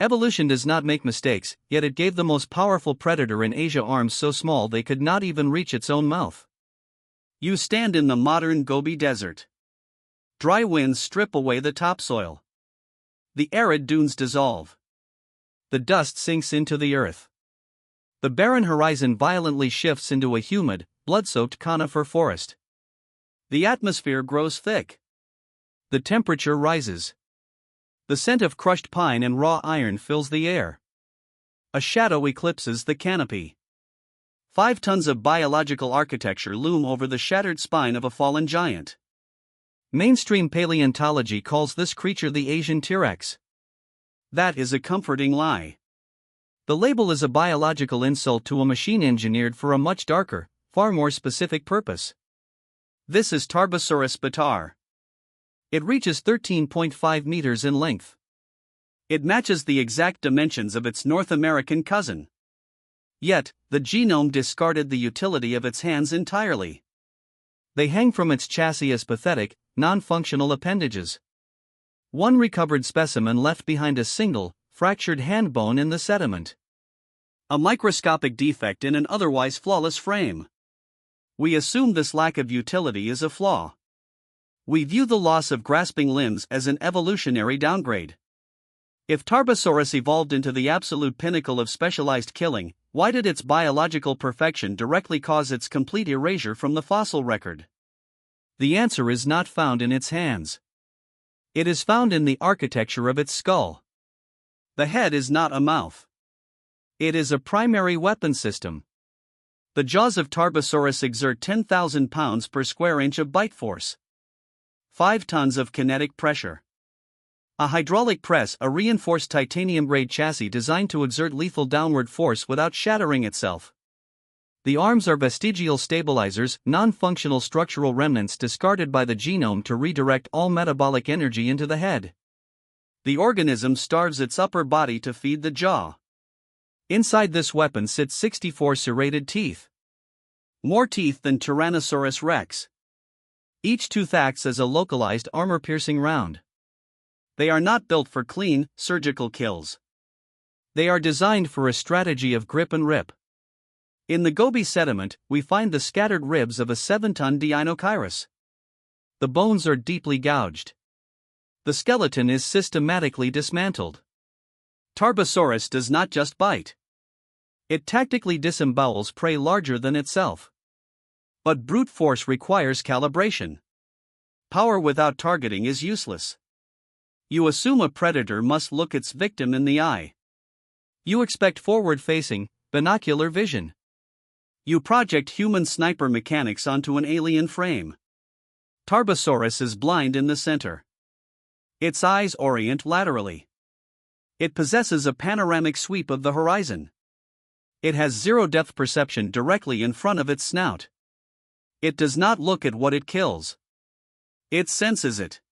Evolution does not make mistakes, yet it gave the most powerful predator in Asia arms so small they could not even reach its own mouth. You stand in the modern Gobi Desert. Dry winds strip away the topsoil. The arid dunes dissolve. The dust sinks into the earth. The barren horizon violently shifts into a humid, blood-soaked conifer forest. The atmosphere grows thick. The temperature rises. The scent of crushed pine and raw iron fills the air. A shadow eclipses the canopy. 5 tons of biological architecture loom over the shattered spine of a fallen giant. Mainstream paleontology calls this creature the Asian T-Rex. That is a comforting lie. The label is a biological insult to a machine engineered for a much darker, far more specific purpose. This is Tarbosaurus bataar. It reaches 13.5 meters in length. It matches the exact dimensions of its North American cousin. Yet, the genome discarded the utility of its hands entirely. They hang from its chassis as pathetic, non-functional appendages. One recovered specimen left behind a single, fractured hand bone in the sediment. A microscopic defect in an otherwise flawless frame. We assume this lack of utility is a flaw. We view the loss of grasping limbs as an evolutionary downgrade. If Tarbosaurus evolved into the absolute pinnacle of specialized killing, why did its biological perfection directly cause its complete erasure from the fossil record? The answer is not found in its hands. It is found in the architecture of its skull. The head is not a mouth. It is a primary weapon system. The jaws of Tarbosaurus exert 10,000 pounds per square inch of bite force. 5 tons of kinetic pressure. A hydraulic press, a reinforced titanium-grade chassis designed to exert lethal downward force without shattering itself. The arms are vestigial stabilizers, non-functional structural remnants discarded by the genome to redirect all metabolic energy into the head. The organism starves its upper body to feed the jaw. Inside this weapon sit 64 serrated teeth. More teeth than Tyrannosaurus rex. Each tooth acts as a localized armor-piercing round. They are not built for clean, surgical kills. They are designed for a strategy of grip and rip. In the Gobi sediment, we find the scattered ribs of a 7-ton Deinocheirus. The bones are deeply gouged. The skeleton is systematically dismantled. Tarbosaurus does not just bite. It tactically disembowels prey larger than itself. But brute force requires calibration. Power without targeting is useless. You assume a predator must look its victim in the eye. You expect forward-facing, binocular vision. You project human sniper mechanics onto an alien frame. Tarbosaurus is blind in the center. Its eyes orient laterally. It possesses a panoramic sweep of the horizon. It has zero depth perception directly in front of its snout. It does not look at what it kills. It senses it.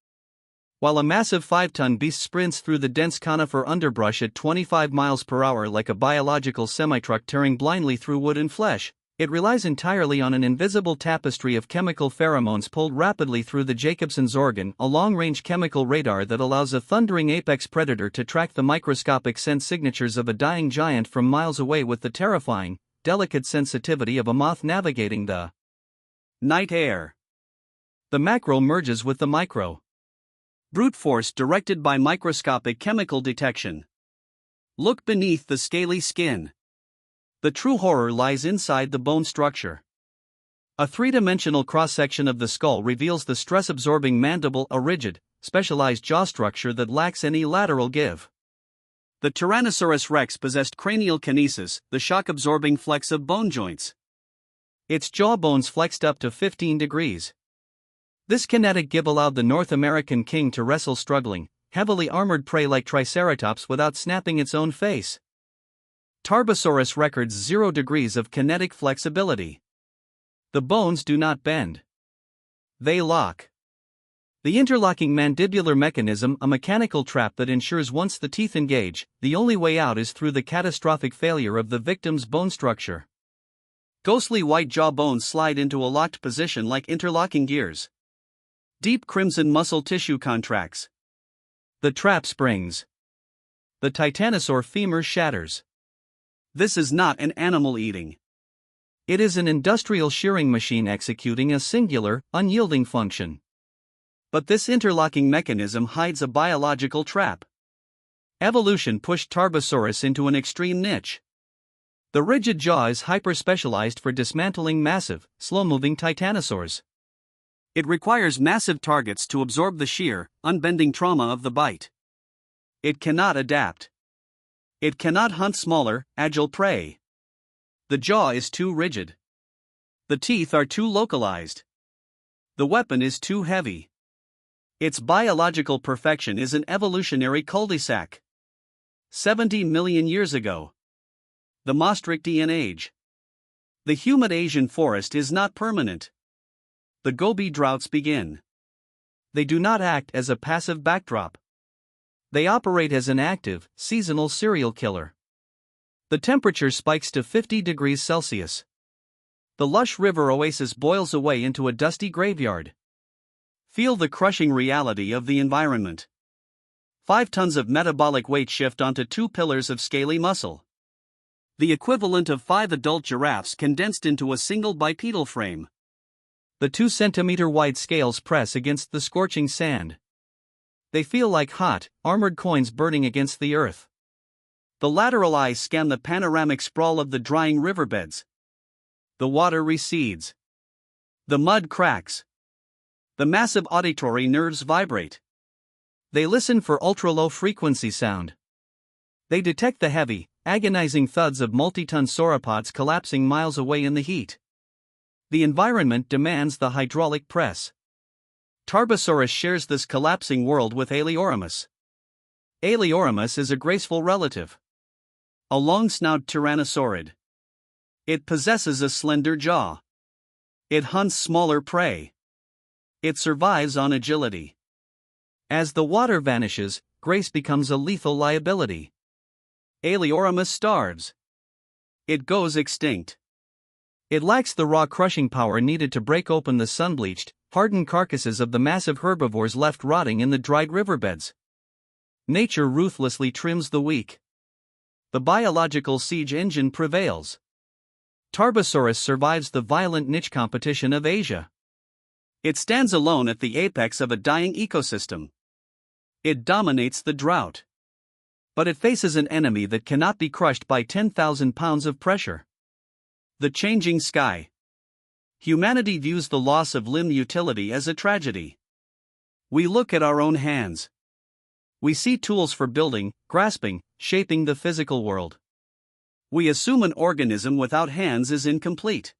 While a massive 5-ton beast sprints through the dense conifer underbrush at 25 miles per hour like a biological semi-truck tearing blindly through wood and flesh, it relies entirely on an invisible tapestry of chemical pheromones pulled rapidly through the Jacobson's organ, a long-range chemical radar that allows a thundering apex predator to track the microscopic scent signatures of a dying giant from miles away with the terrifying, delicate sensitivity of a moth navigating the night air. The macro merges with the micro. Brute force directed by microscopic chemical detection. Look beneath the scaly skin. The true horror lies inside the bone structure. A three-dimensional cross-section of the skull reveals the stress-absorbing mandible, a rigid, specialized jaw structure that lacks any lateral give. The Tyrannosaurus rex possessed cranial kinesis, the shock-absorbing flex of bone joints. Its jaw bones flexed up to 15 degrees. This kinetic give allowed the North American king to wrestle struggling, heavily armored prey like Triceratops without snapping its own face. Tarbosaurus records 0 degrees of kinetic flexibility. The bones do not bend. They lock. The interlocking mandibular mechanism, a mechanical trap that ensures once the teeth engage, the only way out is through the catastrophic failure of the victim's bone structure. Ghostly white jaw bones slide into a locked position like interlocking gears. Deep crimson muscle tissue contracts. The trap springs. The titanosaur femur shatters. This is not an animal eating. It is an industrial shearing machine executing a singular, unyielding function. But this interlocking mechanism hides a biological trap. Evolution pushed Tarbosaurus into an extreme niche. The rigid jaw is hyper-specialized for dismantling massive, slow-moving titanosaurs. It requires massive targets to absorb the sheer, unbending trauma of the bite. It cannot adapt. It cannot hunt smaller, agile prey. The jaw is too rigid. The teeth are too localized. The weapon is too heavy. Its biological perfection is an evolutionary cul-de-sac. 70 million years ago. The Maastrichtian age. The humid Asian forest is not permanent. The Gobi droughts begin. They do not act as a passive backdrop. They operate as an active, seasonal serial killer. The temperature spikes to 50 degrees Celsius. The lush river oasis boils away into a dusty graveyard. Feel the crushing reality of the environment. 5 tons of metabolic weight shift onto 2 pillars of scaly muscle. The equivalent of 5 adult giraffes condensed into a single bipedal frame. The 2-centimeter wide scales press against the scorching sand. They feel like hot, armored coins burning against the earth. The lateral eyes scan the panoramic sprawl of the drying riverbeds. The water recedes. The mud cracks. The massive auditory nerves vibrate. They listen for ultra-low frequency sound. They detect the heavy, agonizing thuds of multi-ton sauropods collapsing miles away in the heat. The environment demands the hydraulic press. Tarbosaurus shares this collapsing world with Aeliormus. Aeliormus is a graceful relative. A long-snouted tyrannosaurid. It possesses a slender jaw. It hunts smaller prey. It survives on agility. As the water vanishes, grace becomes a lethal liability. Aeliormus starves. It goes extinct. It lacks the raw crushing power needed to break open the sun-bleached, hardened carcasses of the massive herbivores left rotting in the dried riverbeds. Nature ruthlessly trims the weak. The biological siege engine prevails. Tarbosaurus survives the violent niche competition of Asia. It stands alone at the apex of a dying ecosystem. It dominates the drought. But it faces an enemy that cannot be crushed by 10,000 pounds of pressure. The changing sky. Humanity views the loss of limb utility as a tragedy. We look at our own hands. We see tools for building, grasping, shaping the physical world. We assume an organism without hands is incomplete.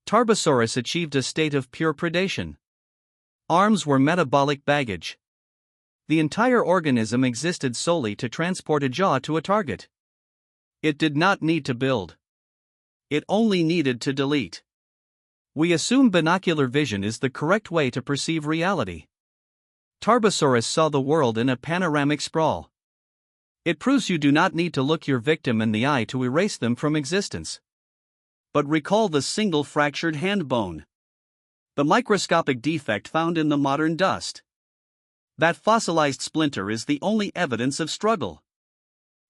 Tarbosaurus achieved a state of pure predation. Arms were metabolic baggage. The entire organism existed solely to transport a jaw to a target. It did not need to build. It only needed to delete. We assume binocular vision is the correct way to perceive reality. Tarbosaurus saw the world in a panoramic sprawl. It proves you do not need to look your victim in the eye to erase them from existence. But recall the single fractured hand bone. The microscopic defect found in the modern dust. That fossilized splinter is the only evidence of struggle.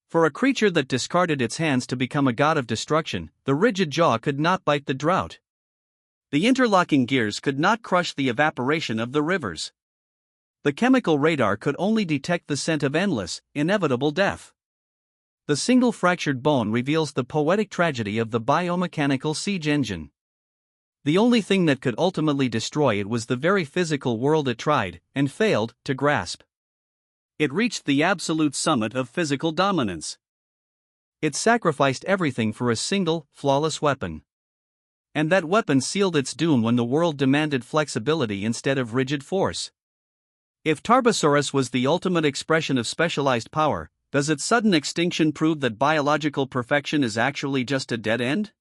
For a creature that discarded its hands to become a god of destruction, the rigid jaw could not bite the drought. The interlocking gears could not crush the evaporation of the rivers. The chemical radar could only detect the scent of endless, inevitable death. The single fractured bone reveals the poetic tragedy of the biomechanical siege engine. The only thing that could ultimately destroy it was the very physical world it tried, and failed, to grasp. It reached the absolute summit of physical dominance. It sacrificed everything for a single, flawless weapon. And that weapon sealed its doom when the world demanded flexibility instead of rigid force. If Tarbosaurus was the ultimate expression of specialized power, does its sudden extinction prove that biological perfection is actually just a dead end?